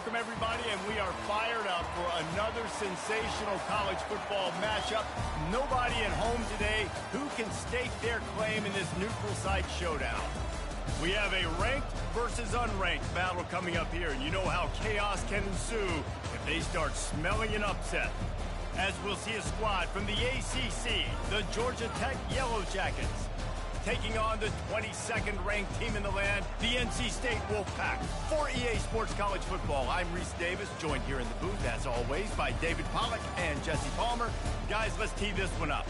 Welcome, everybody, and we are fired up for another sensational college football matchup. Nobody at home today who can stake their claim in this neutral site showdown. We have a ranked versus unranked battle coming up here, and you know how chaos can ensue if they start smelling an upset. As we'll see a squad from the ACC, the Georgia Tech Yellow Jackets, taking on the 22nd ranked team in the land, the NC State Wolfpack. For EA Sports College Football, I'm Reese Davis, joined here in the booth, as always, by David Pollack and Jesse Palmer. Guys, let's tee this one up.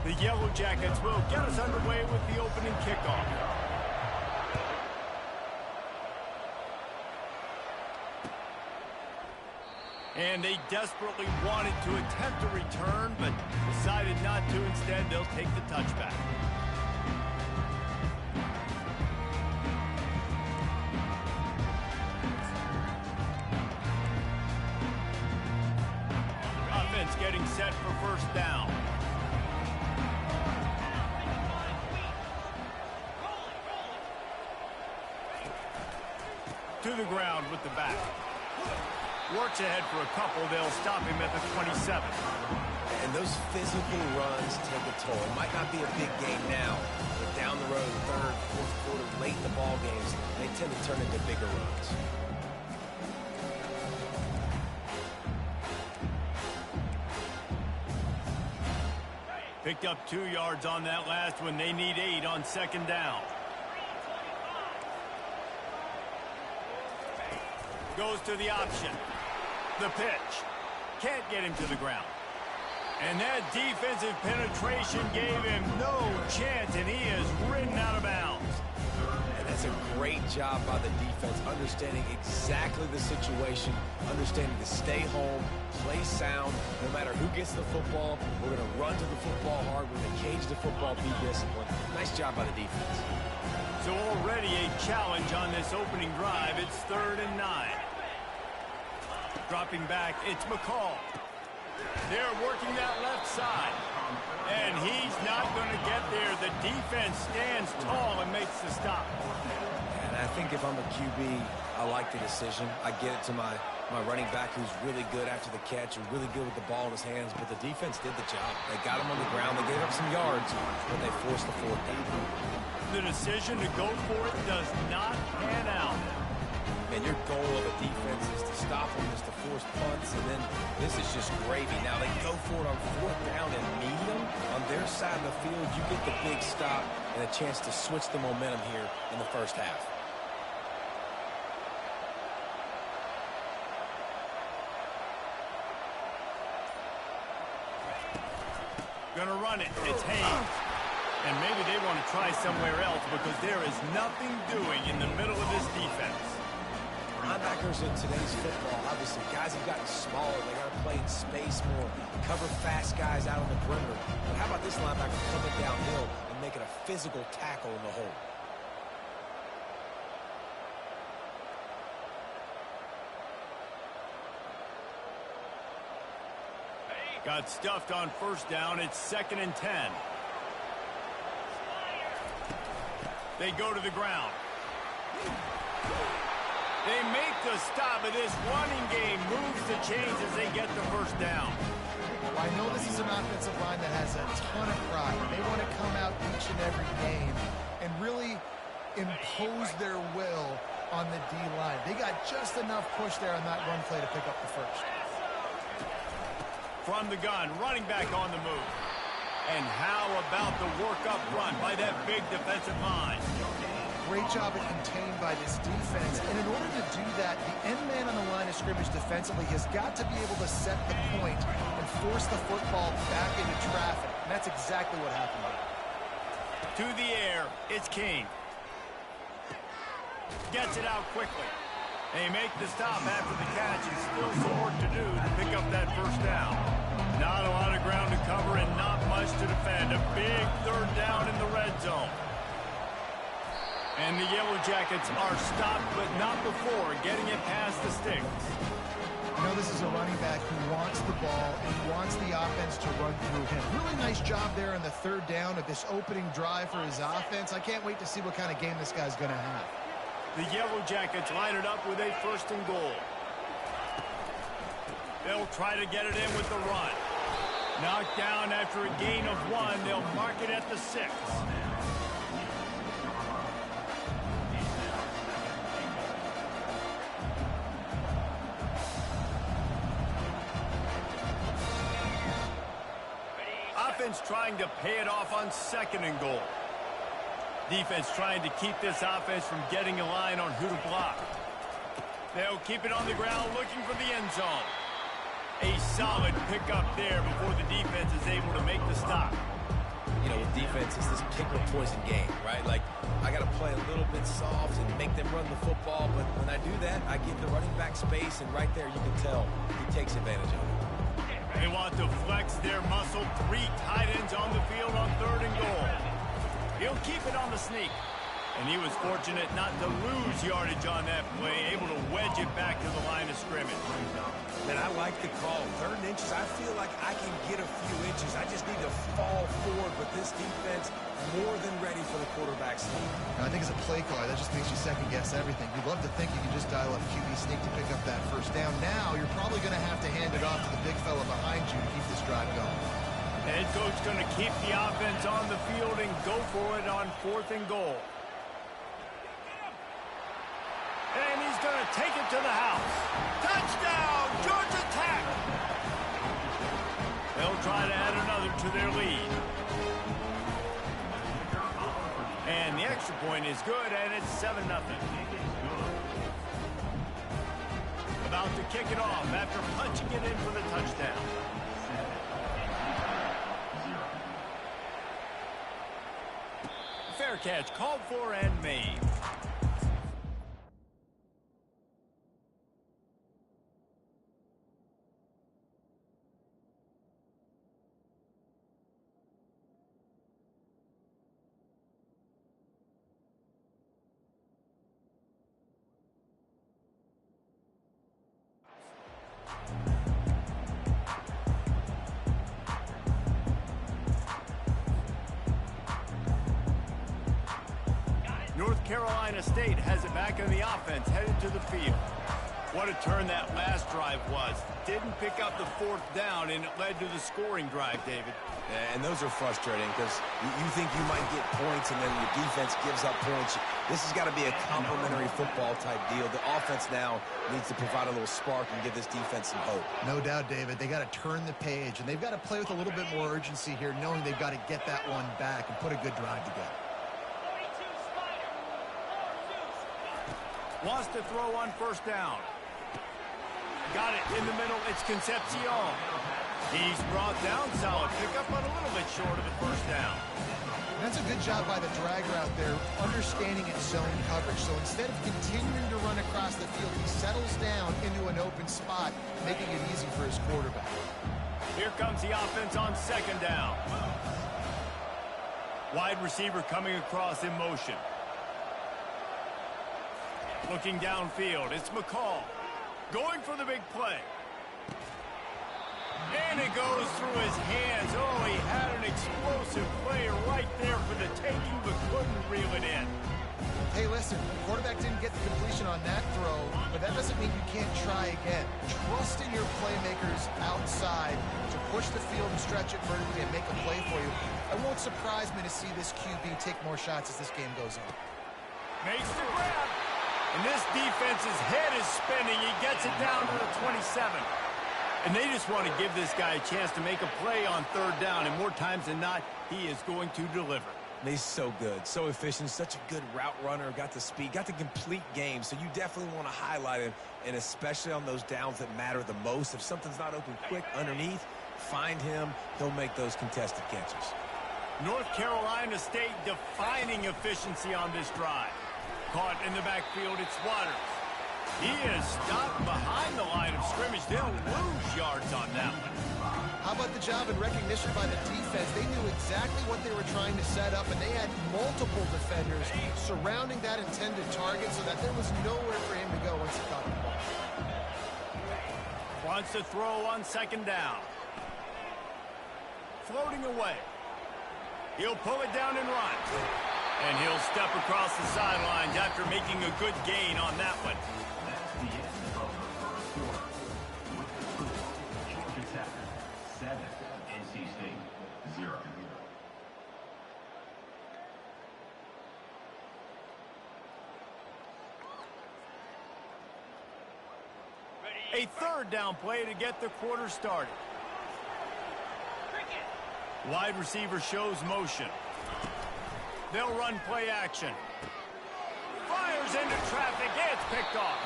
The Yellow Jackets will get us underway with the opening kickoff. And they desperately wanted to attempt a return, but decided not to. Instead, they'll take the touchback. Offense getting set for first down. To the ground with the back. Works ahead for a couple. They'll stop him at the 27. And those physical runs take a toll. It might not be a big game now, but down the road, third, fourth quarter, late in the ball games, they tend to turn into bigger runs. Picked up 2 yards on that last one. They need 8 on second down. Goes to the option. The pitch. Can't get him to the ground. And that defensive penetration gave him no chance, and he is ridden out of bounds. And that's a great job by the defense, understanding exactly the situation, understanding to stay home, play sound. No matter who gets the football, we're going to run to the football hard. We're going to cage the football, be disciplined. Nice job by the defense. So already a challenge on this opening drive. It's 3rd and 9. Dropping back, it's McCall. They're working that left side. And he's not going to get there. The defense stands tall and makes the stop. And I think if I'm a QB, I like the decision. I get it to my running back, who's really good after the catch and really good with the ball in his hands. But the defense did the job. They got him on the ground. They gave up some yards, but they forced the 4th down. The decision to go for it does not pan out. And your goal of a defense is to stop them, is to force punts, and then this is just gravy. Now they go for it on 4th down and medium. On their side of the field, you get the big stop and a chance to switch the momentum here in the first half. Gonna run it. It's Haynes. And maybe they want to try somewhere else because there is nothing doing in the middle of this defense. Linebackers in today's football, obviously, guys have gotten smaller. They got to play in space more, cover fast guys out on the perimeter. But how about this linebacker coming downhill and making a physical tackle in the hole? Got stuffed on first down. It's 2nd and 10. They go to the ground. They make the stop, and this running game moves the chains as they get the first down. Well, I know this is an offensive line that has a ton of pride. They want to come out each and every game and really impose their will on the D-line. They got just enough push there on that run play to pick up the first. From the gun, running back on the move. And how about the work up front by that big defensive line? Great job at contained by this defense. And in order to do that, the end man on the line of scrimmage defensively has got to be able to set the point and force the football back into traffic. And that's exactly what happened there. To the air, it's King. Gets it out quickly. They make the stop after the catch, and still some work to do to pick up that first down. Not a lot of ground to cover and not much much to defend. A big third down in the red zone. And the Yellow Jackets are stopped, but not before getting it past the sticks. You know, this is a running back who wants the ball and wants the offense to run through him. Really nice job there on the third down of this opening drive for his offense. I can't wait to see what kind of game this guy's going to have. The Yellow Jackets line it up with a 1st and goal. They'll try to get it in with the run. Knocked down after a gain of 1. They'll mark it at the 6. Offense trying to pay it off on 2nd and goal. Defense trying to keep this offense from getting a line on who to block. They'll keep it on the ground looking for the end zone. A solid pickup there before the defense is able to make the stop. You know, with defense, it's this pick or poison game, right? Like, I got to play a little bit soft and make them run the football, but when I do that, I give the running back space, and right there you can tell he takes advantage of it. They want to flex their muscle. 3 tight ends on the field on 3rd and goal. He'll keep it on the sneak. And he was fortunate not to lose yardage on that play, able to wedge it back to the line of scrimmage. Man, I like the call. 3rd and inches, I feel like I can get a few inches. I just need to fall forward, but this defense more than ready for the quarterback sneak. I think as a play caller, that just makes you second-guess everything. You'd love to think you can just dial up QB sneak to pick up that 1st down. Now, you're probably going to have to hand it off to the big fella behind you to keep this drive going. The head coach going to keep the offense on the field and go for it on 4th and goal. And he's going to take it to the house. Touchdown, Georgia Tech! They'll try to add another to their lead. And the extra point is good, and it's 7-0. About to kick it off after punching it in for the touchdown. Fair catch called for and made. North Carolina State has it back on the offense, headed to the field. What a turn that last drive was. Didn't pick up the 4th down, and it led to the scoring drive, David. Yeah, and those are frustrating because you think you might get points, and then your defense gives up points. This has got to be a complementary football type deal. The offense now needs to provide a little spark and give this defense some hope. No doubt, David. They got to turn the page, and they've got to play with a little bit more urgency here, knowing they've got to get that one back and put a good drive together. Wants to throw on 1st down. Got it in the middle. It's Concepcion. He's brought down. Solid pickup, but a little bit short of the 1st down. That's a good job by the drag route there, understanding its zone coverage. So instead of continuing to run across the field, he settles down into an open spot, making it easy for his quarterback. Here comes the offense on 2nd down. Wide receiver coming across in motion. Looking downfield, it's McCall. Going for the big play. And it goes through his hands. Oh, he had an explosive play right there for the taking, but couldn't reel it in. Hey, listen, the quarterback didn't get the completion on that throw, but that doesn't mean you can't try again. Trust in your playmakers outside to push the field and stretch it vertically and make a play for you. It won't surprise me to see this QB take more shots as this game goes on. Makes the grab. And this defense's head is spinning. He gets it down to the 27. And they just want to give this guy a chance to make a play on 3rd down. And more times than not, he is going to deliver. He's so good, so efficient, such a good route runner, got the speed, got the complete game. So you definitely want to highlight him, and especially on those downs that matter the most. If something's not open quick underneath, find him. He'll make those contested catches. North Carolina State defining efficiency on this drive. Caught in the backfield, it's Waters. He is stopped behind the line of scrimmage. They'll lose yards on that one. How about the job and recognition by the defense? They knew exactly what they were trying to set up, and they had multiple defenders surrounding that intended target so that there was nowhere for him to go once he got the ball. Wants to throw on second down. Floating away. He'll pull it down and run. And he'll step across the sidelines after making a good gain on that one. That's the end of the first quarter. With the score, Georgia Tech 7, NC State 0. A third down play to get the quarter started. Wide receiver shows motion. They'll run play action. Fires into traffic. It's picked off.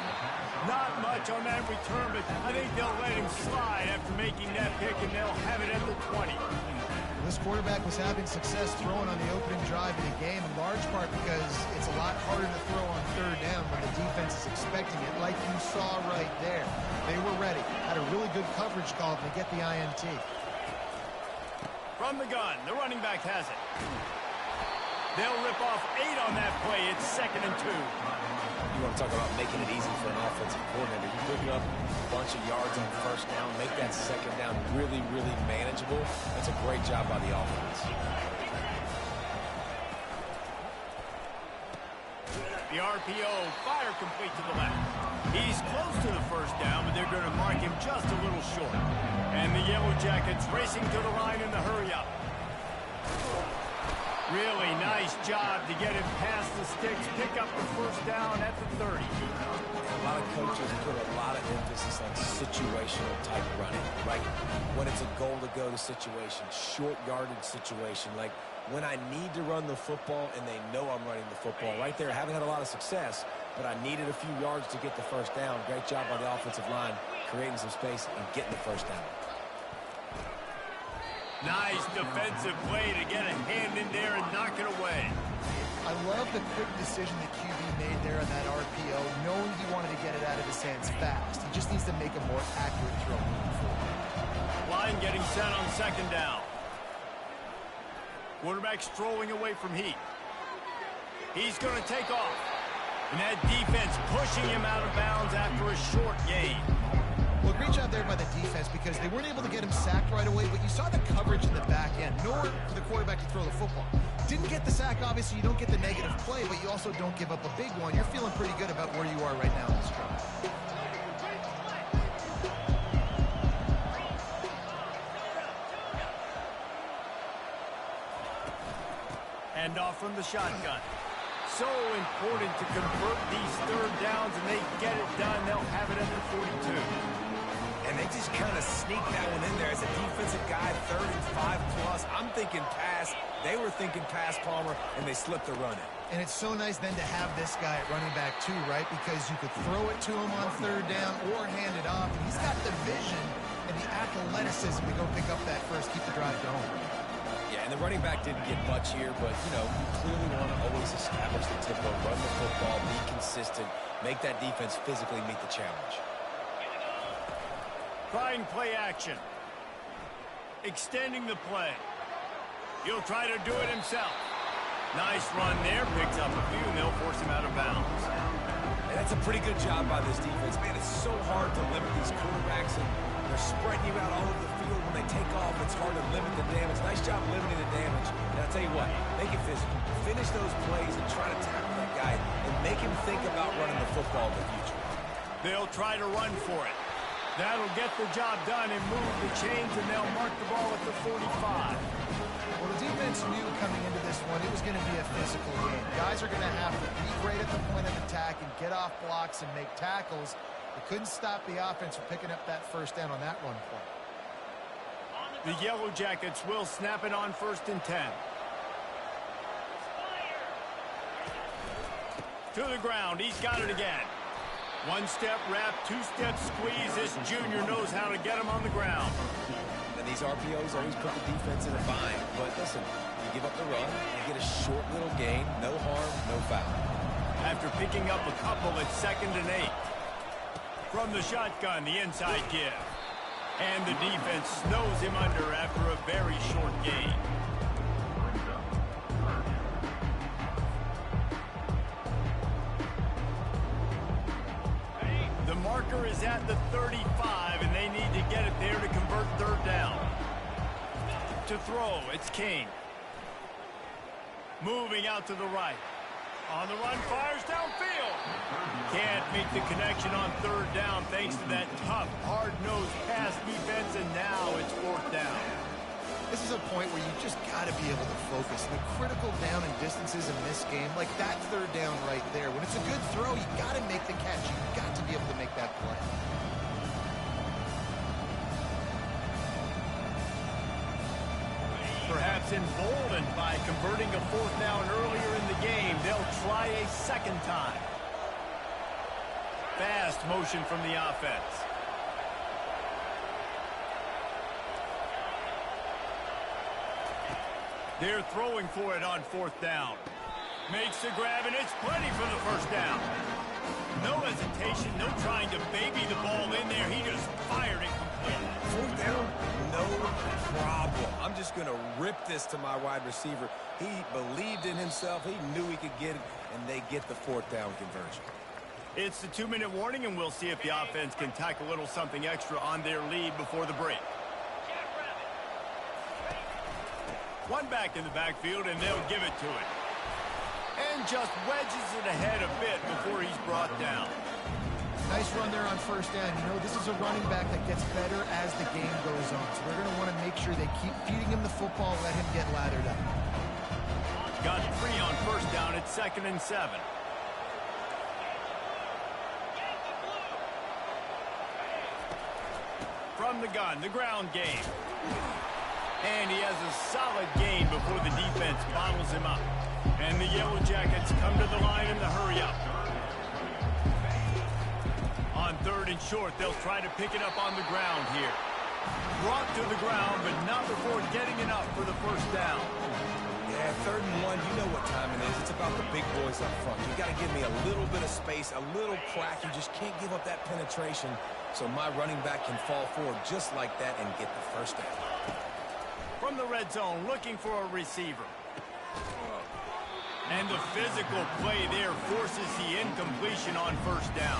Not much on that return, but I think they'll let him slide after making that pick, and they'll have it at the 20. This quarterback was having success throwing on the opening drive of the game, in large part because it's a lot harder to throw on third down when the defense is expecting it, like you saw right there. They were ready. Had a really good coverage call to get the INT. From the gun, the running back has it. They'll rip off 8 on that play. It's 2nd and 2. You want to talk about making it easy for an offensive coordinator. You pick up a bunch of yards on first down, make that second down really, really manageable. That's a great job by the offense. The RPO, fire complete to the left. He's close to the first down, but they're going to mark him just a little short. And the Yellow Jackets racing to the line in the hurry-up. Really nice job to get him past the sticks, pick up the first down at the 30. A lot of coaches put a lot of emphasis on situational type running, right? When it's a goal-to-go situation, short yardage situation, like when I need to run the football and they know I'm running the football. Right there, haven't had a lot of success, but I needed a few yards to get the first down. Great job by the offensive line, creating some space and getting the first down. Nice defensive play to get a hand in there and knock it away. I love the quick decision the QB made there on that RPO, knowing he wanted to get it out of his hands fast. He just needs to make a more accurate throw moving forward. Line getting set on second down. Quarterback strolling away from Heat. He's going to take off. And that defense pushing him out of bounds after a short gain. Well, great job there by the defense because they weren't able to get him sacked right away, but you saw the coverage in the back end. Nowhere for the quarterback to throw the football. Didn't get the sack, obviously. You don't get the negative play, but you also don't give up a big one. You're feeling pretty good about where you are right now in this drive. Hand off from the shotgun. So important to convert these third downs, and they get it done. They'll have it at the 42. And they just kind of sneak that one in there as a defensive guy, 3rd and 5+. I'm thinking pass. They were thinking pass, Palmer, and they slipped the run in. And it's so nice then to have this guy at running back too, right? Because you could throw it to him on third down or hand it off. And he's got the vision and the athleticism to go pick up that first, keep the drive going. Yeah, and the running back didn't get much here, but, you know, you clearly want to always establish the tempo, run the football, be consistent, make that defense physically meet the challenge. Trying play action. Extending the play. He'll try to do it himself. Nice run there. Picks up a few, and they'll force him out of bounds. And that's a pretty good job by this defense. Man, it's so hard to limit these quarterbacks, and they're spreading you out all over the field. When they take off, it's hard to limit the damage. Nice job limiting the damage. And I'll tell you what, make it physical. Finish those plays and try to tackle that guy and make him think about running the football in the future. They'll try to run for it. That'll get the job done and move the chains, and they'll mark the ball at the 45. Well, the defense knew coming into this one it was going to be a physical game. Guys are going to have to be great at the point of attack and get off blocks and make tackles. They couldn't stop the offense from picking up that first down on that run play. The Yellow Jackets will snap it on 1st and 10. To the ground. He's got it again. One-step wrap, two-step squeeze. This junior knows how to get him on the ground. And these RPOs always put the defense in a bind. But listen, you give up the run, you get a short little gain, no harm, no foul. After picking up a couple, it's 2nd and 8. From the shotgun, the inside give. And the defense snows him under after a very short gain. The marker is at the 35, and they need to get it there to convert third down. To throw, it's King. Moving out to the right. On the run, fires downfield. Can't make the connection on third down thanks to that tough, hard-nosed pass defense, and now it's fourth down. This is a point where you just got to be able to focus. The critical down and distances in this game, like that third down right there. When it's a good throw, you got to make the catch. You got to be able to make that play. Perhaps emboldened by converting a fourth down earlier in the game, they'll try a second time. Fast motion from the offense. They're throwing for it on fourth down. Makes the grab, and it's plenty for the first down. No hesitation, no trying to baby the ball in there. He just fired it completely. Fourth down, no problem. I'm just going to rip this to my wide receiver. He believed in himself. He knew he could get it, and they get the fourth down conversion. It's the 2-minute warning, and we'll see if the offense can tack a little something extra on their lead before the break. One back in the backfield, and they'll give it to it. And just wedges it ahead a bit before he's brought down. Nice run there on first down. You know, this is a running back that gets better as the game goes on. So they're going to want to make sure they keep feeding him the football, let him get lathered up. Got 3 on first down at 2nd and 7. From the gun, the ground game. And he has a solid gain before the defense bottles him up. And the Yellow Jackets come to the line in the hurry-up. On 3rd and short, they'll try to pick it up on the ground here. Brought to the ground, but not before getting enough for the first down. Yeah, 3rd and 1, you know what time it is. It's about the big boys up front. You got to give me a little bit of space, a little crack. You just can't give up that penetration, so my running back can fall forward just like that and get the first down. From the red zone, looking for a receiver. And the physical play there forces the incompletion on first down.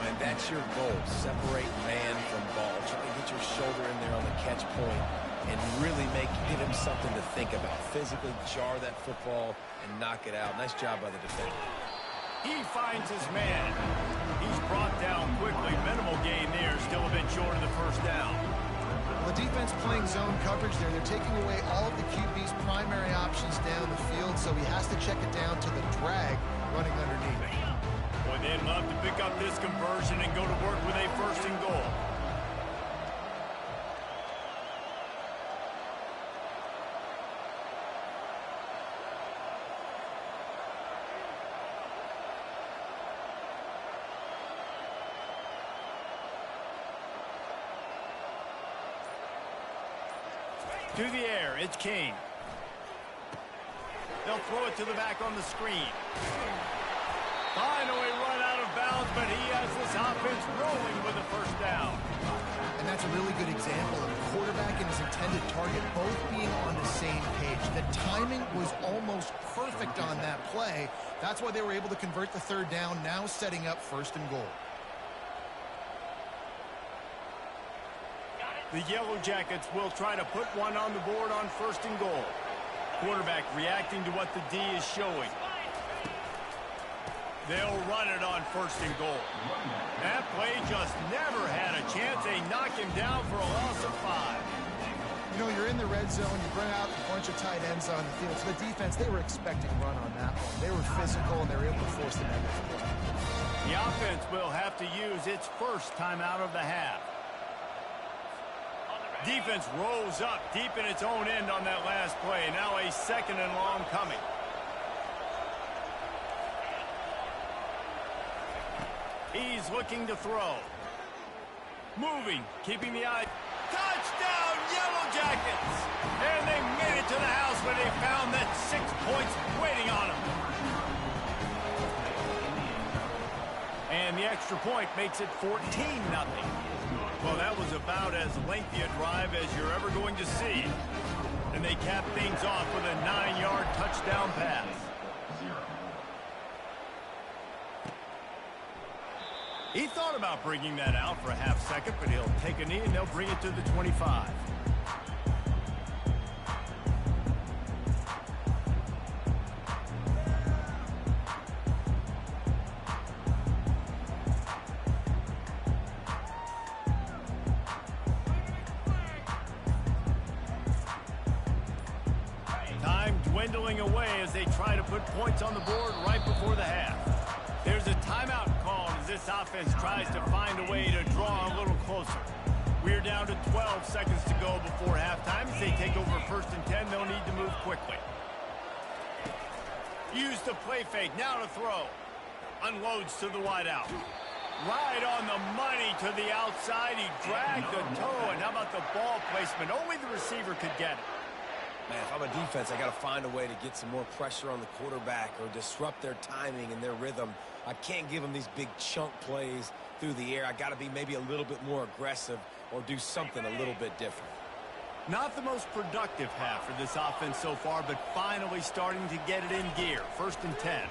And that's your goal. Separate man from ball. Try to get your shoulder in there on the catch point and really give him something to think about. Physically jar that football and knock it out. Nice job by the defender. He finds his man. He's brought down quickly. Minimal gain there. Still a bit short of the first down. The defense playing zone coverage there. They're taking away all of the QB's primary options down the field, so he has to check it down to the drag running underneath. Boy, they'd love to pick up this conversion and go to work with a 1st and goal. To the air, it's King. They'll throw it to the back on the screen. Finally run out of bounds, but he has this offense rolling with a first down. And that's a really good example of the quarterback and his intended target both being on the same page. The timing was almost perfect on that play. That's why they were able to convert the 3rd down, now setting up 1st and goal. The Yellow Jackets will try to put one on the board on 1st and goal. Quarterback reacting to what the D is showing. They'll run it on 1st and goal. That play just never had a chance. They knock him down for a loss of 5. You know, you're in the red zone, you bring out a bunch of tight ends on the field. So the defense, they were expecting run on that one. They were physical, and they were able to force the negative play. The offense will have to use its first timeout of the half. Defense rolls up deep in its own end on that last play. Now a 2nd and long coming. He's looking to throw. Moving, keeping the eye. Touchdown, Yellow Jackets! And they made it to the house where they found that 6 points waiting on them. And the extra point makes it 14-0. Well, that was about as lengthy a drive as you're ever going to see. And they cap things off with a 9-yard touchdown pass. He thought about bringing that out for a half second, but he'll take a knee and they'll bring it to the 25. Time dwindling away as they try to put points on the board right before the half. There's a timeout called as this offense tries to find a way to draw a little closer. We're down to 12 seconds to go before halftime. As they take over 1st and 10, they'll need to move quickly. Use the play fake. Now to throw. Unloads to the wideout. Right on the money to the outside. He dragged the toe. And how about the ball placement? Only the receiver could get it. Man, if I'm a defense, I got to find a way to get some more pressure on the quarterback or disrupt their timing and their rhythm. I can't give them these big chunk plays through the air. I got to be maybe a little bit more aggressive or do something a little bit different. Not the most productive half for this offense so far, but finally starting to get it in gear. 1st and 10.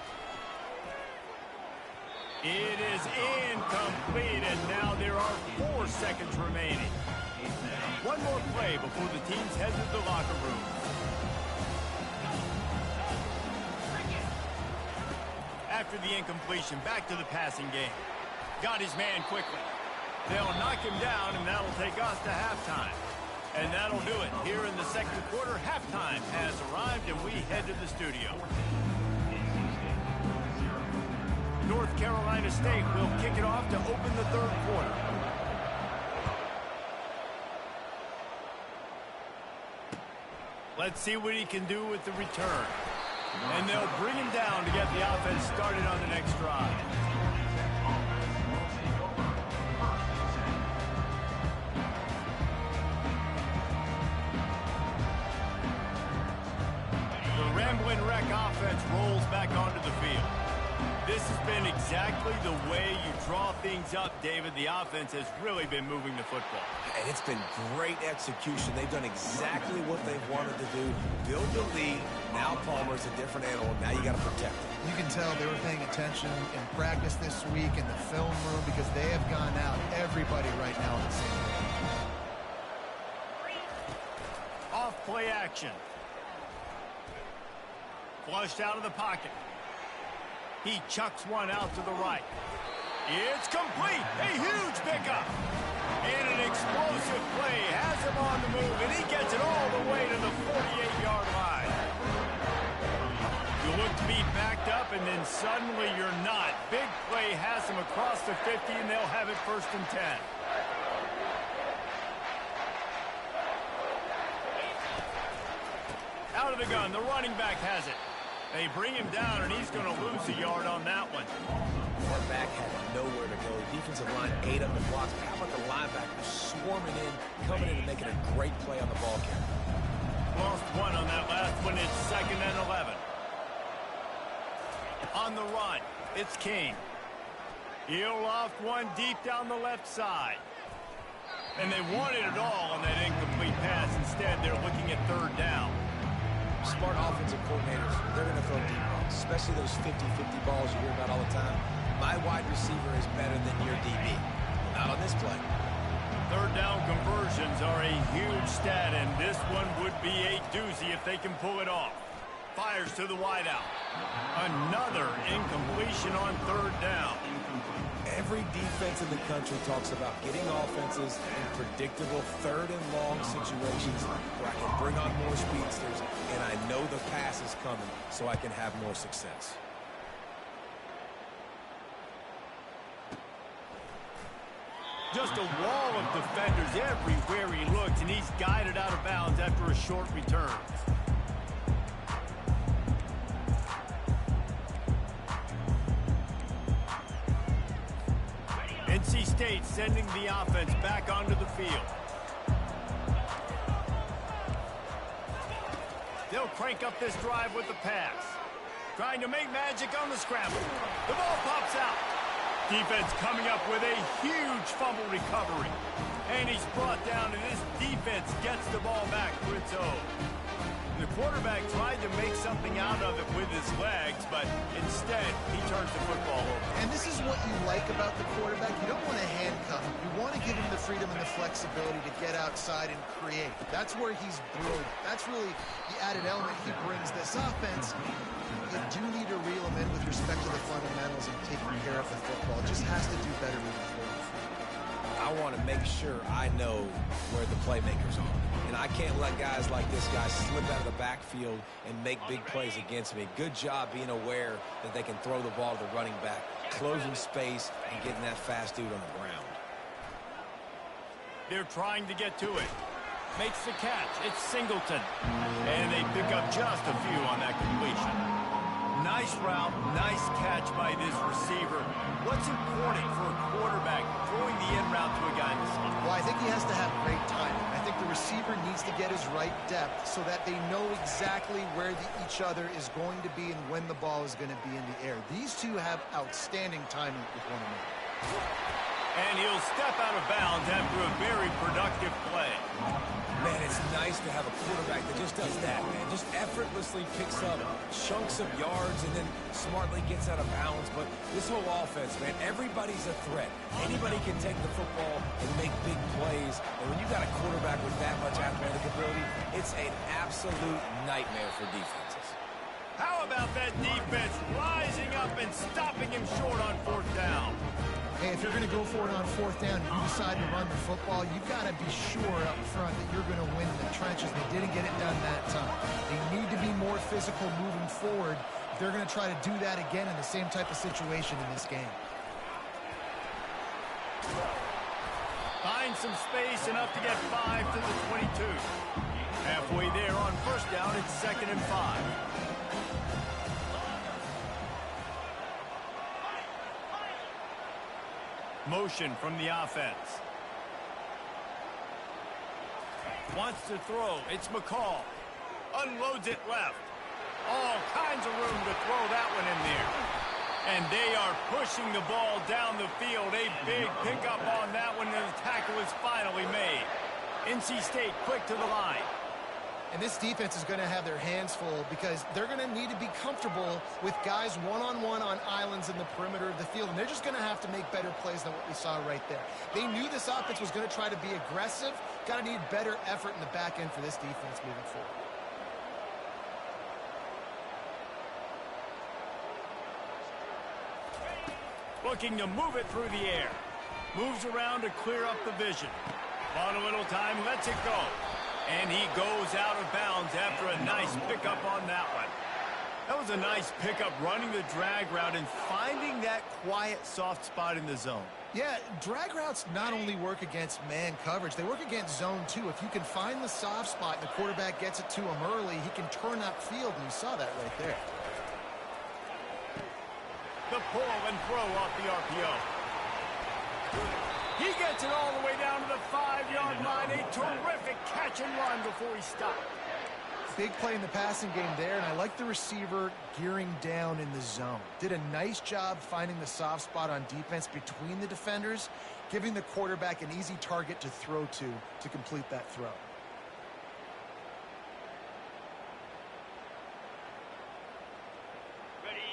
It is incomplete, and now there are 4 seconds remaining. One more play before the teams head to the locker room. After the incompletion, back to the passing game. Got his man quickly. They'll knock him down, and that'll take us to halftime. And that'll do it. Here in the second quarter, halftime has arrived, and we head to the studio. North Carolina State will kick it off to open the 3rd quarter. Let's see what he can do with the return. And they'll bring him down to get the offense started on the next drive. The Ramblin' Wreck offense rolls back onto the field. This has been exactly the way you draw things up, David. The offense has really been moving the football. And it's been great execution. They've done exactly what they've wanted to do. Build the lead. Now Palmer's a different animal. Now you got to protect him. You can tell they were paying attention in practice this week in the film room because they have gone out, everybody right now in the same game. Off play action. Flushed out of the pocket. He chucks one out to the right. It's complete. A huge pickup. And an explosive play has him on the move, and he gets it all the way to the 48-yard line. You look to be backed up, and then suddenly you're not. Big play has him across the 50, and they'll have it 1st and 10. Out of the gun, the running back has it. They bring him down, and he's going to lose a yard on that one. That back had nowhere to go. Defensive line ate up the blocks. How about the linebacker swarming in, coming in and making a great play on the ball carrier? Lost one on that last one. It's 2nd and 11. On the run, it's King. He'll loft one deep down the left side. And they wanted it all on that incomplete pass. Instead, they're looking at 3rd down. Smart offensive coordinators, they're going to throw deep balls, especially those 50-50 balls you hear about all the time. My wide receiver is better than your DB. Not on this play. 3rd down conversions are a huge stat, and this one would be a doozy if they can pull it off. Fires to the wideout. Another incompletion on 3rd down. Every defense in the country talks about getting offenses in predictable 3rd and long situations where I can bring on more speedsters and I know the pass is coming so I can have more success. Just a wall of defenders everywhere he looks, and he's guided out of bounds after a short return. NC State sending the offense back onto the field. They'll crank up this drive with the pass. Trying to make magic on the scramble. The ball pops out. Defense coming up with a huge fumble recovery. And he's brought down, and this defense gets the ball back for its own. The quarterback tried to make something out of it with his legs, but instead, he turns the football over. And this is what you like about the quarterback. You don't want to handcuff him. You want to give him the freedom and the flexibility to get outside and create. That's where he's brilliant. That's really the added element he brings this offense. You do need to reel him in with respect to the fundamentals and taking care of the football. It just has to do better moving forward. I want to make sure I know where the playmakers are. And I can't let guys like this guy slip out of the backfield and make big plays against me. Good job being aware that they can throw the ball to the running back, closing space, and getting that fast dude on the ground. They're trying to get to it. Makes the catch. It's Singleton. And they pick up just a few on that completion. Nice route, nice catch by this receiver. What's important for a quarterback throwing the in route to a guy in the slot? Well, I think he has to have great timing. I think the receiver needs to get his right depth so that they know exactly where each other is going to be and when the ball is going to be in the air. These two have outstanding timing with one another. And he'll step out of bounds after a very productive play. Man, it's nice to have a quarterback that just does that, man. Just effortlessly picks up chunks of yards and then smartly gets out of bounds. But this whole offense, man, everybody's a threat. Anybody can take the football and make big plays. And when you got a quarterback with that much athletic ability, it's an absolute nightmare for defenses. How about that defense rising up and stopping him short on fourth down? Hey, if you're going to go for it on fourth down and you decide to run the football, you've got to be sure up front that you're going to win in the trenches. They didn't get it done that time. They need to be more physical moving forward if they're going to try to do that again in the same type of situation in this game. Find some space, enough to get 5 to the 22. Halfway there on first down, it's 2nd and 5. Motion from the offense. Wants to throw. It's McCall. Unloads it left. All kinds of room to throw that one in there. And they are pushing the ball down the field. A big pickup on that one, and the tackle is finally made. NC State quick to the line. And this defense is going to have their hands full because they're going to need to be comfortable with guys one-on-one on islands in the perimeter of the field. And they're just going to have to make better plays than what we saw right there. They knew this offense was going to try to be aggressive. Got to need better effort in the back end for this defense moving forward. Looking to move it through the air. Moves around to clear up the vision. On a little time, lets it go. And he goes out of bounds after a nice pickup on that one. That was a nice pickup, running the drag route and finding that quiet, soft spot in the zone. Yeah, drag routes not only work against man coverage, they work against zone too. If you can find the soft spot and the quarterback gets it to him early, he can turn upfield, and you saw that right there. The pull and throw off the RPO. He gets it all the way down to the 5-yard line. A terrific catch and run before he stopped. Big play in the passing game there, and I like the receiver gearing down in the zone. Did a nice job finding the soft spot on defense between the defenders, giving the quarterback an easy target to throw to complete that throw.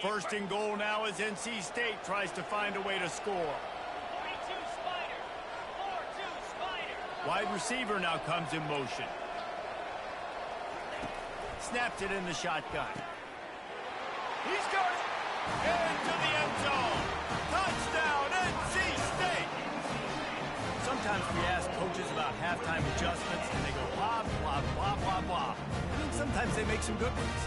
First and goal now as NC State tries to find a way to score. Wide receiver now comes in motion. Snaps it in the shotgun. He's got it. Into the end zone. Touchdown, NC State. Sometimes we ask coaches about halftime adjustments, and they go blah, blah, blah, blah, blah. And then sometimes they make some good ones.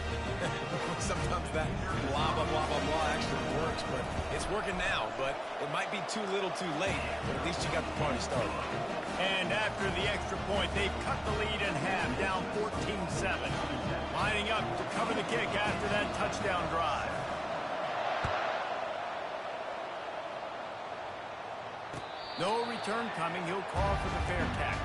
Sometimes that blah, blah, blah, blah, blah actually works, but it's working now. But it might be too little too late, but at least you got the party started. And after the extra point, they've cut the lead in half, down 14-7. Lining up to cover the kick after that touchdown drive. No return coming. He'll call for the fair catch.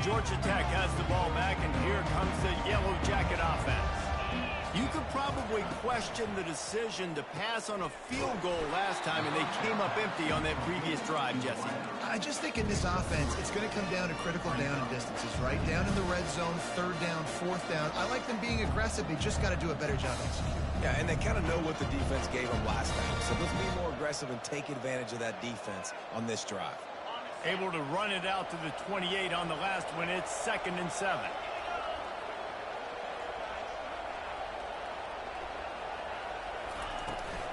Georgia Tech has the ball back, and here comes the Yellow Jacket offense. You could probably question the decision to pass on a field goal last time, and they came up empty on that previous drive, Jesse. I just think in this offense, it's going to come down to critical down and distances, right? Down in the red zone, third down, fourth down. I like them being aggressive. They just got to do a better job executing. Yeah, and they kind of know what the defense gave them last time. So let's be more aggressive and take advantage of that defense on this drive. Able to run it out to the 28 on the last one. It's 2nd and 7.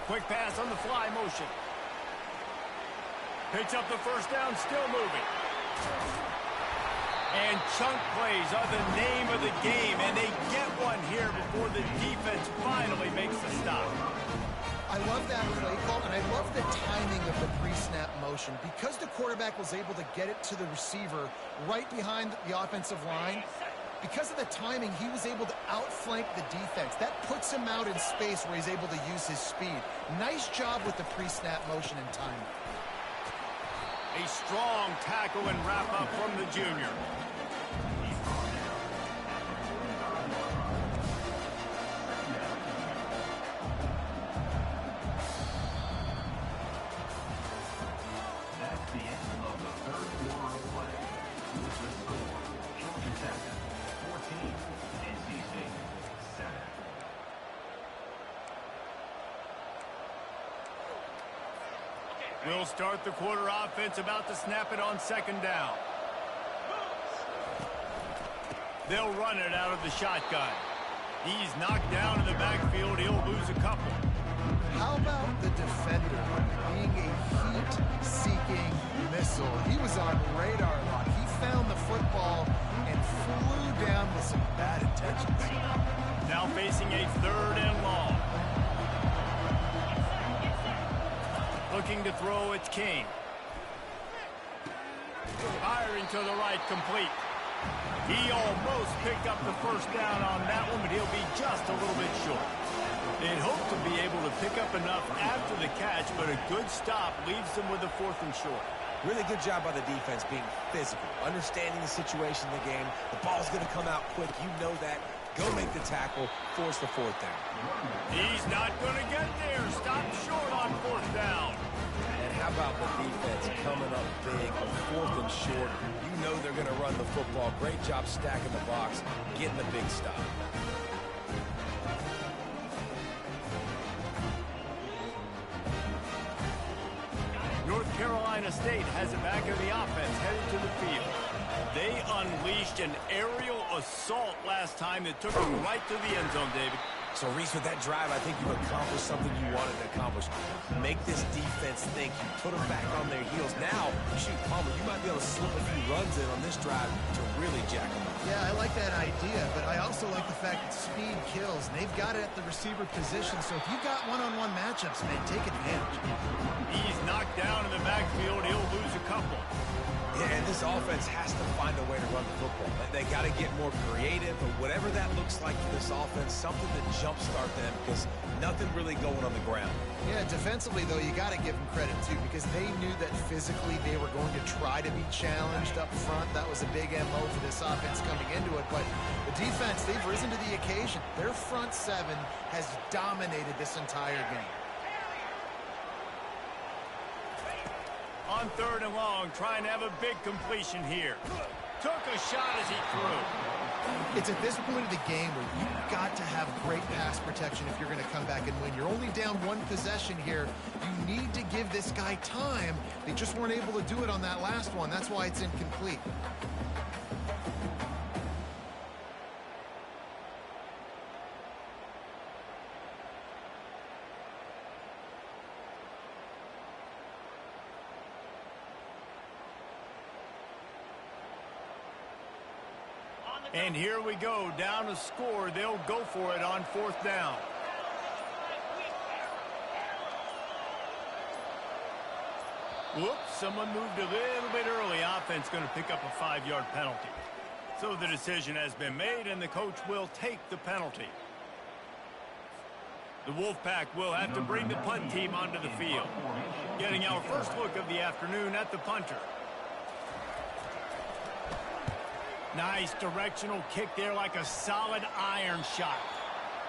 Quick pass on the fly motion. Picks up the first down, still moving. And chunk plays are the name of the game, and they get one here before the defense finally makes the stop. I love that play call, and I love the timing of the pre-snap motion. Because the quarterback was able to get it to the receiver right behind the offensive line, because of the timing, he was able to outflank the defense. That puts him out in space where he's able to use his speed. Nice job with the pre-snap motion and timing. A strong tackle and wrap-up from the junior. That's the end of the third quarter of play. With the score, Georgia Tech 14, NC State 7. We'll start the quarter offense, about to snap it on 2nd down. They'll run it out of the shotgun. He's knocked down in the backfield. He'll lose a couple. How about the defender being a heat-seeking missile? He was on radar lock. He found the football and flew down with some bad intentions. Now facing a 3rd and long. Looking to throw, it's King. Firing to the right, complete. He almost picked up the first down on that one, but he'll be just a little bit short. They'd hope to be able to pick up enough after the catch, but a good stop leaves them with a 4th and short. Really good job by the defense being physical, understanding the situation in the game. The ball's going to come out quick. You know that. Go make the tackle, force the 4th down. He's not going to get there. Stop short on 4th down. And how about the defense coming up big on 4th and short? You know they're going to run the football. Great job stacking the box, getting the big stop. North Carolina State has it back in the offense, headed to the field. They unleashed an aerial assault last time that took them right to the end zone, David. So, Reese, with that drive, I think you've accomplished something you wanted to accomplish. Make this defense think. You put them back on their heels. Now, shoot, Palmer, you might be able to slip a few runs in on this drive to really jack them up. Yeah, I like that idea, but I also like the fact that speed kills, and they've got it at the receiver position. So if you've got one-on-one matchups, man, take advantage. He's knocked down in the backfield. He'll lose a couple. Yeah, and this offense has to find a way to run the football. They got to get more creative, but whatever that looks like for this offense, something to jumpstart them, because nothing really going on the ground. Yeah, defensively, though, you got to give them credit, too, because they knew that physically they were going to try to be challenged up front. That was a big MO for this offense coming into it, but the defense, they've risen to the occasion. Their front 7 has dominated this entire game. On 3rd and long, trying to have a big completion here. Took a shot as he threw. It's at this point of the game where you've got to have great pass protection if you're going to come back and win. You're only down 1 possession here. You need to give this guy time. They just weren't able to do it on that last one. That's why it's incomplete. And here we go, down to score. They'll go for it on 4th down. Whoops, someone moved a little bit early. Offense going to pick up a 5-yard penalty. So the decision has been made, and the coach will take the penalty. The Wolfpack will have to bring the punt team onto the field. Getting our first look of the afternoon at the punter. Nice directional kick there like a solid iron shot.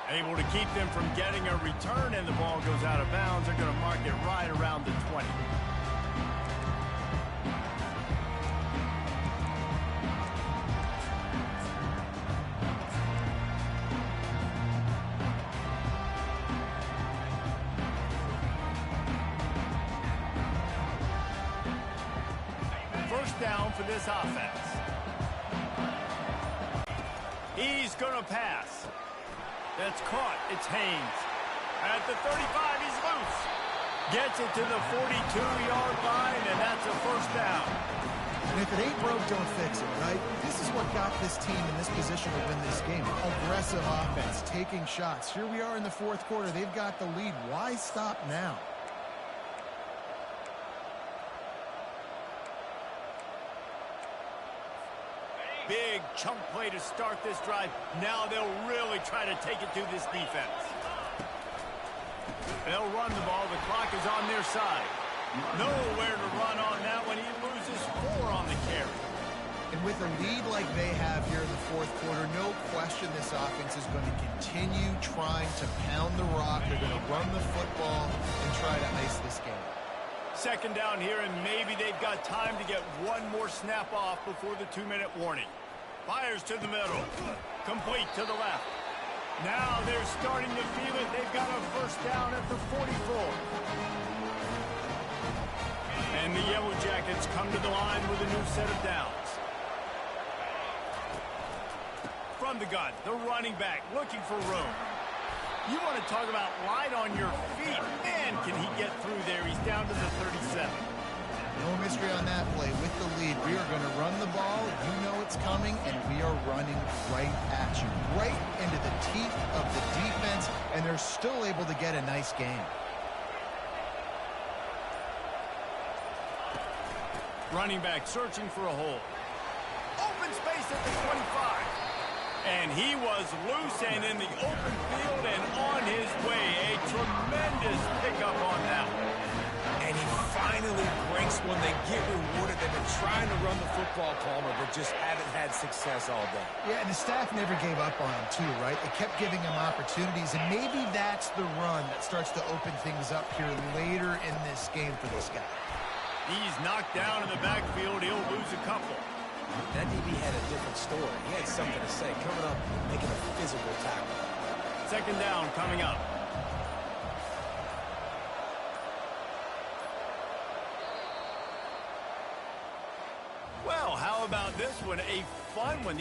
Able to keep them from getting a return, and the ball goes out of bounds. They're going to mark it right around the 20. First down for this offense. He's going to pass. That's caught. It's Haynes. At the 35, he's loose. Gets it to the 42-yard line, and that's a first down. And if it ain't broke, don't fix it, right? This is what got this team in this position to win this game. Aggressive offense, taking shots. Here we are in the fourth quarter. They've got the lead. Why stop now? Big chunk play to start this drive. Now they'll really try to take it to this defense. They'll run the ball. The clock is on their side. Nowhere to run on that one. He loses 4 on the carry. And with a lead like they have here in the fourth quarter, no question this offense is going to continue trying to pound the rock. They're going to run the football and try to ice this game. Second down here, and maybe they've got time to get one more snap off before the 2-minute warning. Fires to the middle. Complete to the left. Now they're starting to feel it. They've got a first down at the 44. And the Yellow Jackets come to the line with a new set of downs. From the gun, the running back looking for room. You want to talk about light on your feet. Man, can he get through there. He's down to the 37. No mystery on that play. With the lead, we are going to run the ball. You know it's coming, and we are running right at you. Right into the teeth of the defense, and they're still able to get a nice game. Running back searching for a hole. Open space at the 25. And he was loose and in the open field and on his way. A tremendous pickup on that one. And he finally breaks when they get rewarded. They've been trying to run the football, Palmer, but just haven't had success all day. Yeah, and the staff never gave up on him, too, right? They kept giving him opportunities, and maybe that's the run that starts to open things up here later in this game for this guy. He's knocked down in the backfield. He'll lose a couple. That DB had a different story. He had something to say, coming up, making a physical tackle. Second down coming up. Well, how about this one? A fun one.